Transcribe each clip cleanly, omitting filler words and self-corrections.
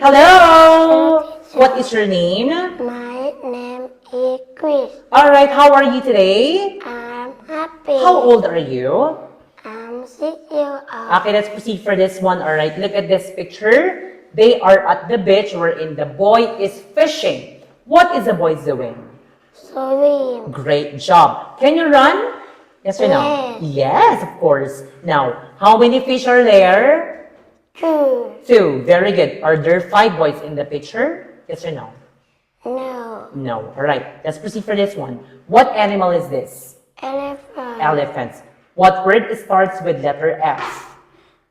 Hello! What is your name? My name is Chris. Alright, how are you today? I'm happy. How old are you? I'm 6 years old. Okay, let's proceed for this one. Alright, look at this picture. They are at the beach wherein the boy is fishing. What is the boy doing? Swim. Great job. Can you run? Yes or no? Yes. Yes, of course. Now, how many fish are there? 2. 2. Very good. Are there 5 boys in the picture? Yes or no? No. No. Alright, let's proceed for this one. What animal is this? Elephant. Elephant. What word starts with letter F?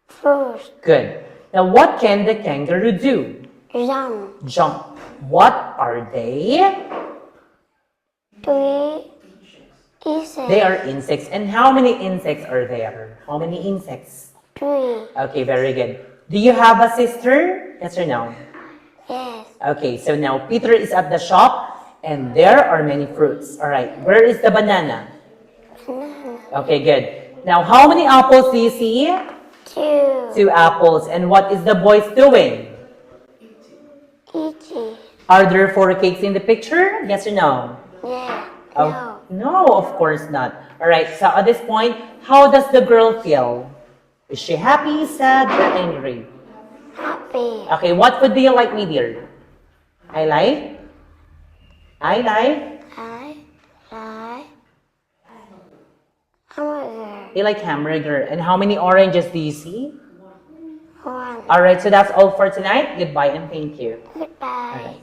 Fruit. Good. Now, what can the kangaroo do? Jump. Jump. What are they? 3. Insect. They are insects. And how many insects are there? How many insects? 3. Okay, very good. Do you have a sister? Yes or no? Yes. Okay, so now Peter is at the shop and there are many fruits. All right, where is the banana? Banana. Okay, good. Now, how many apples do you see? 2. 2 apples. And what is the boys doing? Eating. Are there 4 cakes in the picture? Yes or no? Yeah. Oh, no, of course not. All right, so at this point, how does the girl feel? Is she happy, sad, or angry? Happy. Okay, what food do you like, my dear? I like I like hamburger. you like hamburger. And how many oranges do you see? 1. All right, so that's all for tonight. Goodbye and thank you. Goodbye. All right.